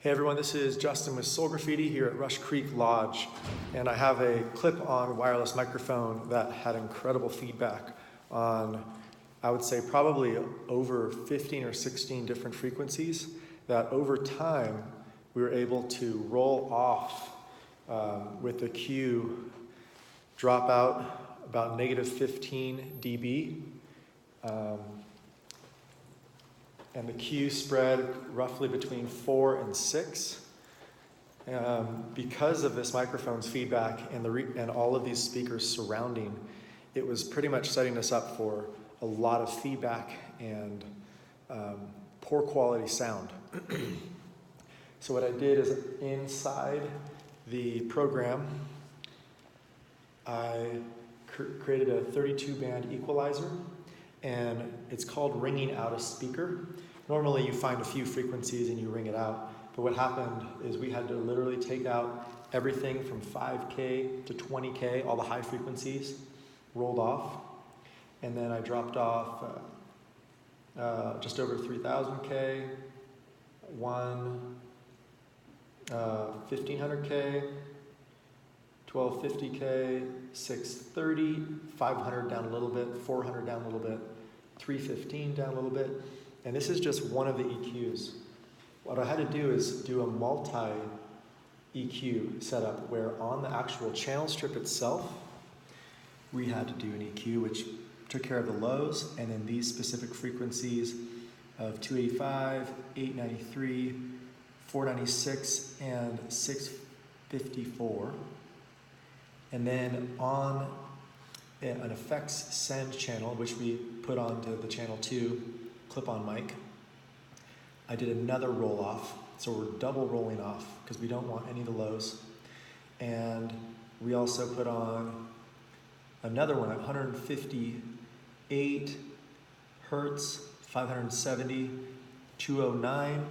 Hey everyone, this is Justin with Soul Graffiti here at Rush Creek Lodge, and I have a clip-on wireless microphone that had incredible feedback on, I would say, probably over 15 or 16 different frequencies that over time we were able to roll off with the Q drop out about -15 dB. And the Q spread roughly between 4 and 6. Because of this microphone's feedback and all of these speakers surrounding, it was pretty much setting us up for a lot of feedback and poor quality sound. So what I did is inside the program, I created a 32 band equalizer, and it's called ringing out a speaker. Normally you find a few frequencies and you ring it out, but what happened is we had to literally take out everything from 5K to 20K, all the high frequencies rolled off, and then I dropped off just over 3000K, 1500K, 1250K, 630, 500 down a little bit, 400 down a little bit, 315 down a little bit. And this is just one of the EQs. What I had to do is do a multi-EQ setup where on the actual channel strip itself, we had to do an EQ which took care of the lows, and then these specific frequencies of 285, 893, 496, and 654. And then on an effects send channel, which we put onto the channel 2 clip-on mic, I did another roll off. So we're double rolling off because we don't want any of the lows. And we also put on another one at 158 hertz, 570, 209,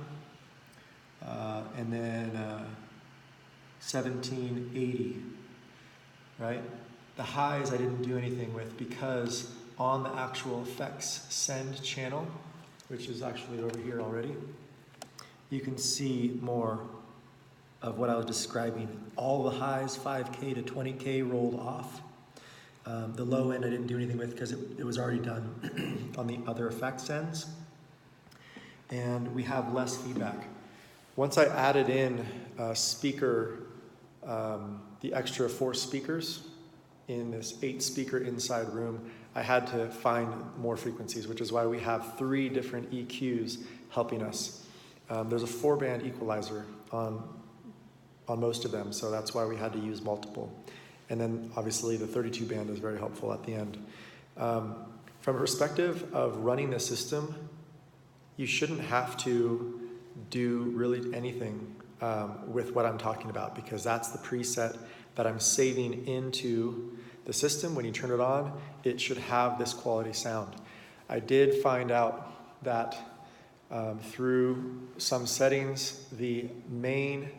and then 1780. Right? The highs I didn't do anything with because on the actual effects send channel, which is actually over here already, you can see more of what I was describing. All the highs, 5K to 20K, rolled off. The low end I didn't do anything with because it was already done on the other effects ends. And we have less feedback. Once I added in speaker, the extra 4 speakers in this 8-speaker inside room, I had to find more frequencies, which is why we have 3 different EQs helping us. There's a 4-band equalizer on most of them, so that's why we had to use multiple. And then obviously the 32 band is very helpful at the end. From a perspective of running the system, you shouldn't have to do really anything with what I'm talking about, because that's the preset that I'm saving into the system. When you turn it on, it should have this quality sound. I did find out that through some settings, the main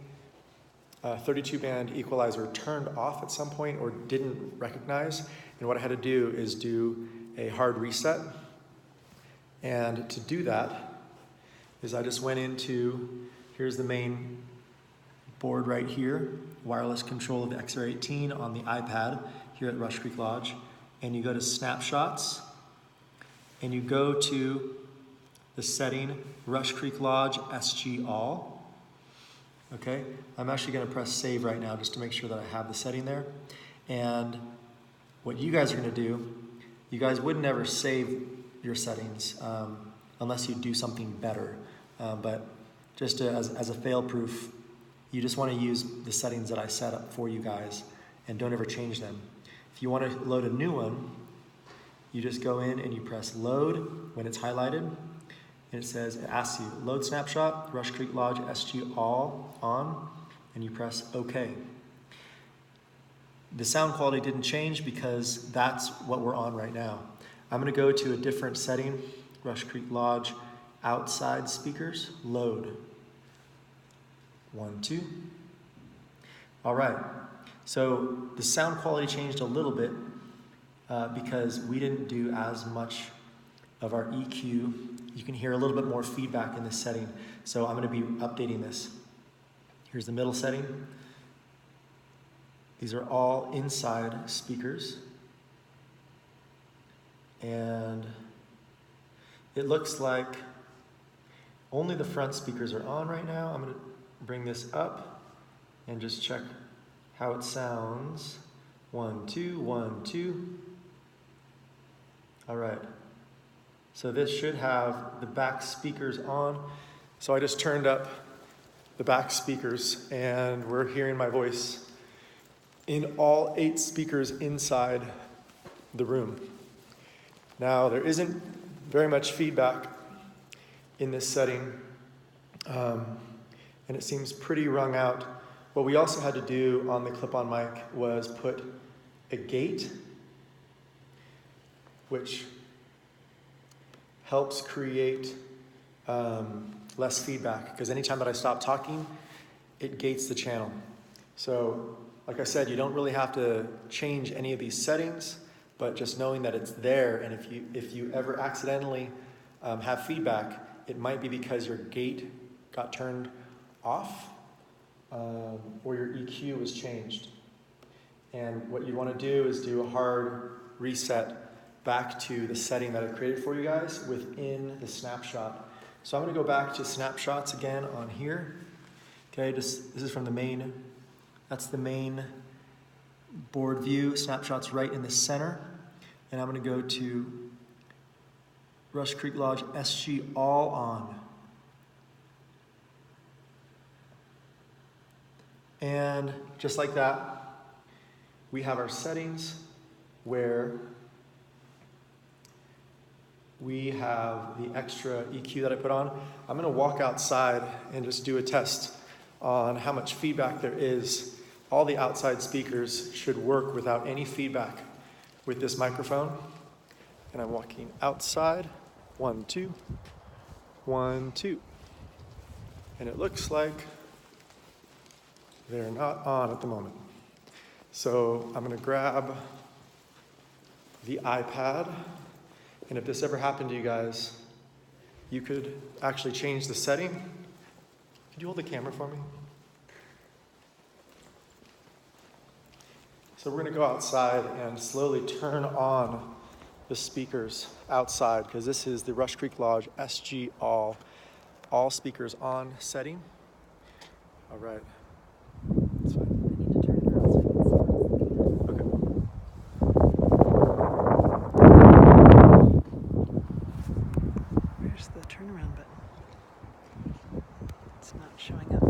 32 band equalizer turned off at some point or didn't recognize. And what I had to do is do a hard reset. And to do that is I just went into, here's the main board right here, wireless control of XR18 on the iPad here at Rush Creek Lodge, and you go to snapshots, and you go to the setting Rush Creek Lodge SG All. Okay, I'm actually going to press save right now just to make sure that I have the setting there. And what you guys are going to do, you guys would never save your settings unless you do something better. But just as a fail-proof, you just want to use the settings that I set up for you guys and don't ever change them. If you want to load a new one, you just go in and you press load when it's highlighted, and it asks you load snapshot, Rush Creek Lodge SG All on, and you press OK. The sound quality didn't change because that's what we're on right now. I'm going to go to a different setting, Rush Creek Lodge outside speakers, load. 1, 2. All right, so the sound quality changed a little bit because we didn't do as much of our EQ. You can hear a little bit more feedback in this setting, so I'm going to be updating this. Here's the middle setting. These are all inside speakers. And it looks like only the front speakers are on right now. I'm going to bring this up and just check how it sounds. 1, 2, 1, 2. All right. So this should have the back speakers on. So I just turned up the back speakers and we're hearing my voice in all 8 speakers inside the room. Now, there isn't very much feedback in this setting, and it seems pretty wrung out. What we also had to do on the clip-on mic was put a gate, which helps create less feedback, because anytime that I stop talking, it gates the channel. So, like I said, you don't really have to change any of these settings, but just knowing that it's there, and if you ever accidentally have feedback, it might be because your gate got turned off or your EQ was changed. And what you want to do is do a hard reset back to the setting that I created for you guys within the snapshot. So I'm going to go back to snapshots again on here. Okay, this is from the main, that's the main board view. Snapshot's right in the center. And I'm going to go to Rush Creek Lodge SG all on. And just like that, we have our settings where we have the extra EQ that I put on. I'm going to walk outside and just do a test on how much feedback there is. All the outside speakers should work without any feedback with this microphone. And I'm walking outside. 1, 2, 1, 2. And it looks like they're not on at the moment. So I'm going to grab the iPad. And if this ever happened to you guys, you could actually change the setting. Could you hold the camera for me? So we're going to go outside and slowly turn on the speakers outside, because this is the Rush Creek Lodge SG all speakers on setting. All right. That's fine. I need to turn it around so I can see. Okay. Where's the turnaround button? It's not showing up.